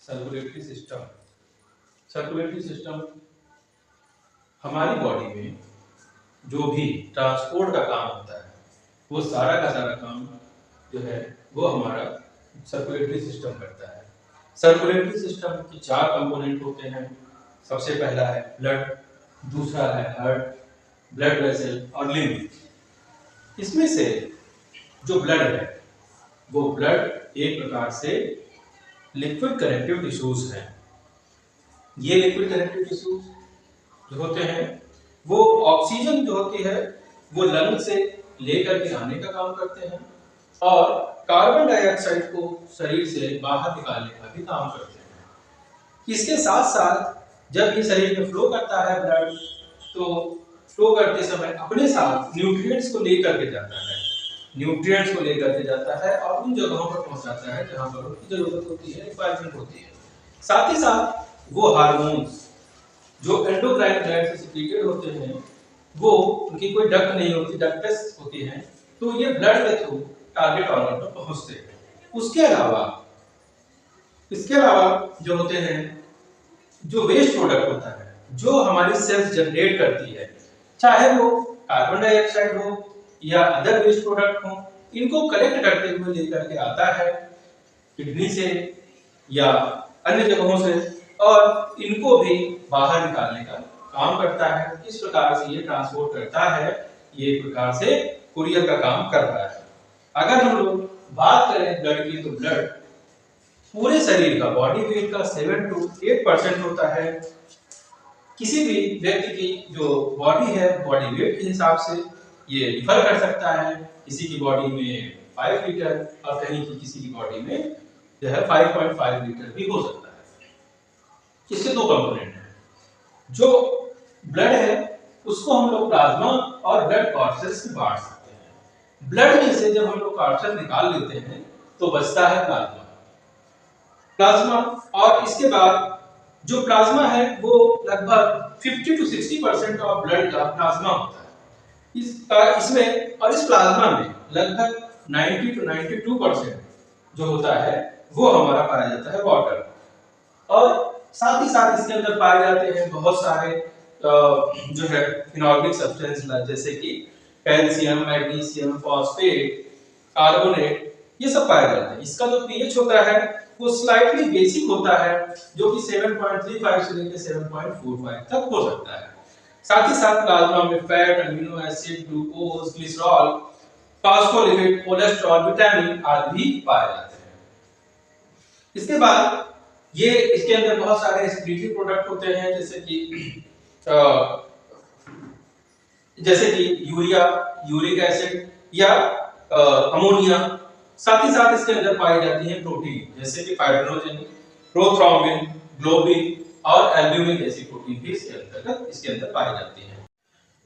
Circulatory system. Circulatory system हमारी body में जो भी ट्रांसपोर्ट का काम होता है वो सारा का सारा काम जो है वो हमारा सर्कुलेटरी सिस्टम करता है। सर्कुलेटरी सिस्टम के चार कंपोनेंट होते हैं। सबसे पहला है ब्लड, दूसरा है हार्ट, ब्लड वेसल और लिम्फ। इसमें से जो ब्लड है वो ब्लड एक प्रकार से लिक्विड कनेक्टिव टिश्यूज हैं। ये लिक्विड कनेक्टिव टिश्यूज जो होते हैं वो ऑक्सीजन जो होती है वो लंग से लेकर के आने का काम करते हैं और कार्बन डाइऑक्साइड को शरीर से बाहर निकालने का भी काम करते हैं। इसके साथ साथ जब ये शरीर में फ्लो करता है ब्लड, तो फ्लो करते समय अपने साथ न्यूट्रिएंट्स को लेकर के जाता है। न्यूट्रिएंट्स को लेकर के जाता है और उन जगहों पर पहुंचाता है जहां पर उनकी जरूरत होती है, रिक्वायरमेंट होती है। साथ ही साथ वो हार्मोन्स जो एंडोक्राइन ग्लैंड से सिक्रीटेड होते हैं, वो उनकी कोई डक्ट नहीं होती, डक्टलेस होती हैं, तो ये ब्लड के थ्रू टारगेट ऑर्गन पर पहुंचते हैं। इसके अलावा जो होते हैं, जो वेस्ट प्रोडक्ट होता है जो हमारी सेल्स जनरेट करती है, चाहे वो कार्बन डाइऑक्साइड हो या अदर वेस्ट प्रोडक्ट हो, इनको कलेक्ट करते हुए लेकर के आता है किडनी से या अन्य जगहों से और इनको भी बाहर निकालने का काम करता है। इस प्रकार से ये ट्रांसपोर्ट करता है, ये एक प्रकार से कुरियर का काम कर रहा है। अगर हम लोग बात करें ब्लड की, तो ब्लड पूरे शरीर का बॉडी वेट का 7 to 8% होता है। किसी भी व्यक्ति की जो बॉडी है, बॉडी वेट के हिसाब से ये डिफर कर सकता है। किसी की बॉडी में 5 लीटर और कहीं की किसी की बॉडी में जो है 5.5 लीटर भी हो सकता है। इसके दो कंपोनेंट हैं। जो ब्लड है उसको हम लोग प्लाज्मा और ब्लड कॉर्पसेल्स में बांट सकते हैं। ब्लड में से जब हम लोग कॉर्पसेल निकाल लेते हैं तो बचता है प्लाज्मा। और इसके बाद जो प्लाज्मा है वो लगभग 50 to 60% ऑफ ब्लड का प्लाज्मा होता है। इसमें और इस प्लाज्मा में लगभग 90 to 92% जो होता है वो हमारा पाया जाता है वाटर। और साथ ही साथ इसके अंदर पाए जाते हैं बहुत सारे जो है इनऑर्गेनिक सब्सटेंस, जैसे कि कैल्शियम, मैग्नीशियम, फॉस्फेट, कार्बोनेट, ये सब पाए जाते हैं। इसका जो पीएच होता है वो स्लाइटली बेसिक होता है, जो कि 7.35 से लेकर 7.45 तक हो सकता है। साथ ही साथ प्लाज्मा में fat, amino acid, glucose, glycerol, phospholipid, cholesterol, vitamin आदि भी पाए जाते हैं। इसके बाद ये इसके अंदर बहुत सारे रेस्पिरेटरी प्रोडक्ट होते हैं, जैसे कि यूरिया, यूरिक एसिड या अमोनिया। साथ ही साथ इसके अंदर पाई जाती है प्रोटीन, जैसे कि फाइब्रिनोजेन, प्रोथ्रोम्बिन, ग्लोबिन और एल्ब्यूमिन जैसी प्रोटीन भी इसके अंदर पाई जाती है।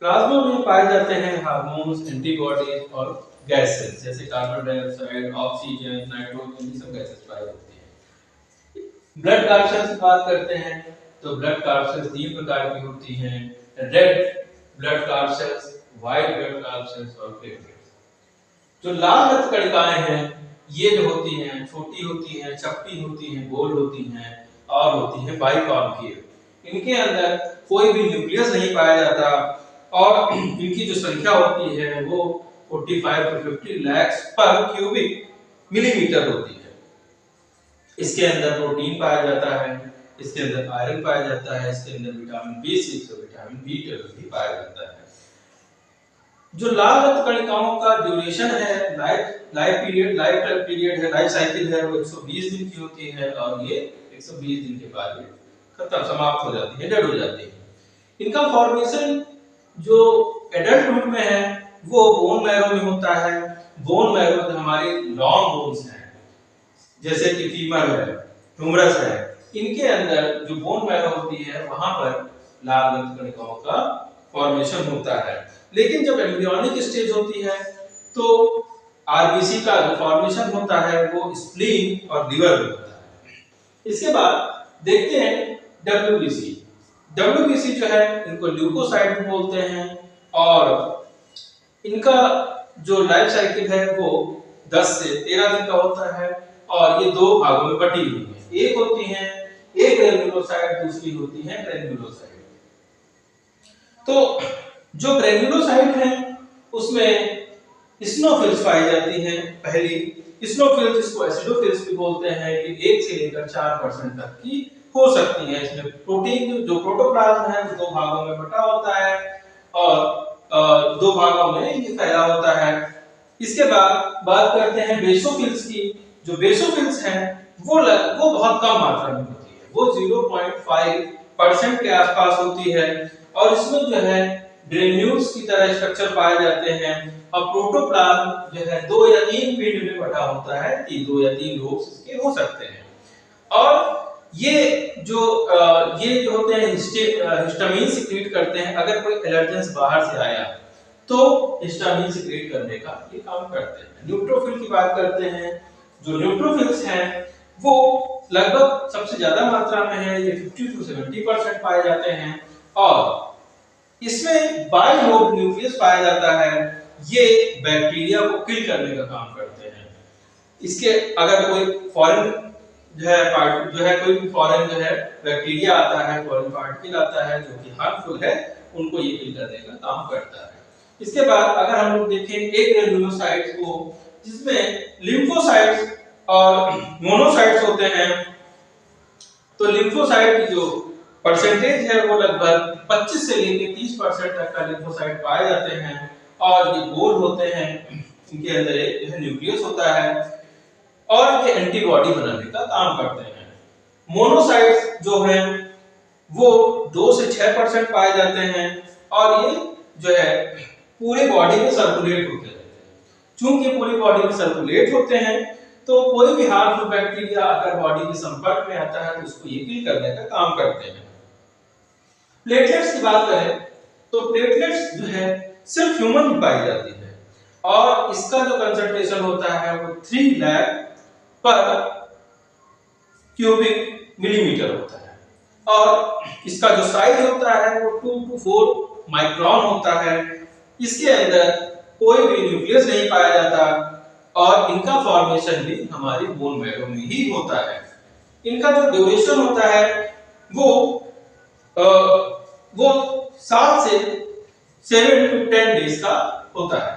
प्लाज्मा में पाए जाते हैं हार्मोन्स, एंटीबॉडीज और गैसेस, जैसे कार्बन डाइऑक्साइड, ऑक्सीजन, नाइट्रोजन, ये सब गैसेस पाई जाती हैं। ब्लड कॉर्पसेल्स की बात करते हैं तो ब्लड कॉर्पसेल्स 3 प्रकार की होती हैं: red blood corpuscles, white blood corpuscles और प्लेटलेट्स। जो लाल रक्त कणिकाएं हैं ये जो होती हैं छोटी होती हैं, चपटी होती हैं, गोल होती हैं और होती हैं बाइकॉन्केव। इनके अंदर कोई भी न्यूक्लियस नहीं पाया जाता और इनकी जो संख्या होती है वो 45 to 50 lakhs पर क्यूबिक मिलीमीटर होती है। इसके अंदर प्रोटीन पाया जाता है, इसके अंदर आयरन पाया जाता है, इसके अंदर विटामिन B6 और विटामिन B12 भी पाया जाता है। जो लाल रक्त कणिकाओं का ड्यूरेशन है, लाइफ पीरियड है, लाइफ साइकिल है, वो 120 दिन की होती है और ये 120 दिन के बाद खत्म, समाप्त हो जाती है, डेड हो जाती है। इनका फॉर्मेशन जो एडल्टहुड में है वो बोन मैरो में होता है। बोन मैरो हमारे लॉन्ग बोन्स हैं, जैसे कि फीमर है, ह्यूमरस है, इनके अंदर जो बोन मैरो होती है वहां पर लाल रक्त कणिकाओं का फॉर्मेशन होता है। लेकिन जब एम्ब्रियोनिक स्टेज होती है तो आरबीसी का जो फॉर्मेशन होता है वो स्प्लीन और लिवर में होता है। इसके बाद देखते हैं डब्ल्यूबीसी। डब्ल्यूबीसी जो है इनको ल्यूकोसाइट भी बोलते हैं और इनका जो लाइफ साइकिल है वो 10 से 13 दिन का होता है। और ये दो भागों में बटी हुई है। एक होती है एक ग्रेन्युलोसाइट, दूसरी होती है ग्रेन्युलोसाइट। तो जो ग्रेन्युलोसाइट है उसमें स्नोफिल्स पाई जाती हैं। पहली स्नोफिल्स, इसको एसिडोफिल्स भी बोलते हैं, कि 1 से लेकर 4% तक की हो सकती है। इसमें प्रोटीन जो प्रोटोप्लाज्म है दो भागों में बटा होता है और दो भागों में ये फैला होता है। इसके बाद बात करते हैं बेसोफिल्स की। जो बेसोफिल्स हैं वो बहुत कम मात्रा में होती है, वो 0.5% के आसपास होती है और इसमें जो है ग्रेन्यूल्स की तरह स्ट्रक्चर पाए जाते हैं और प्रोटोप्लाज्म जो है 2 या 3 पिंड में बटा होता है, 2 या 3 लोब्स इसके हो सकते हैं। और ये जो होते हैं हिस्टामिन सिक्रीट करते हैं। अगर कोई एलर्जेंस बाहर से आया तो हिस्टामिन सिक्रीट करने का ये काम करते हैं। न्यूट्रोफिल की बात करते हैं। जो न्यूट्रोफिल्स हैं वो लगभग सबसे ज्यादा मात्रा में है, ये 50 से 70% पाए जाते हैं और इसमें बाइलोब न्यूक्लियस पाया जाता है। ये बैक्टीरिया को किल करने का काम करते हैं। इसके अगर कोई फॉरेन कोई फॉरेन बैक्टीरिया आता है, फॉरेन पार्टिकल आता है जो कि हार्मफुल है, उनको ये किल करने का काम करता है। इसके बाद अगर हम लोग देखें एक ग्रेन्युलोसाइट्स को, जिसमें लिम्फोसाइट्स और मोनोसाइट्स होते हैं, तो लिम्फोसाइट की जो परसेंटेज है वो लगभग 25 से लेकर 30% तक का लिम्फोसाइट पाए जाते हैं और ये गोल होते हैं। इनके अंदर एक न्यूक्लियस होता है और ये एंटीबॉडी बनाने का काम करते हैं। मोनोसाइट्स जो हैं वो 2 से 6% पाए जाते हैं और ये जो है पूरी बॉडी में सर्कुलेट होते रहते हैं। चूंकि पूरी बॉडी में सर्कुलेट होते हैं तो कोई भी हार्मफुल बैक्टीरिया अगर बॉडी के संपर्क में आता है तो उसको ये किल करने का काम करते हैं। प्लेटलेट्स की बात करें तो प्लेटलेट्स जो है सिर्फ ह्यूमन में पाई जाती है और इसका जो कंसंट्रेशन होता है वो 3 लाख पर क्यूबिक मिलीमीटर होता है और इसका जो साइज होता है वो 2 to 4 माइक्रोन होता है। इसके अंदर कोई भी न्यूक्लियस नहीं पाया जाता और इनका फॉर्मेशन भी हमारी बोन मैरो में ही होता है। इनका जो ड्यूरेशन होता है वो 7 से 7 to 10 डेज का होता है।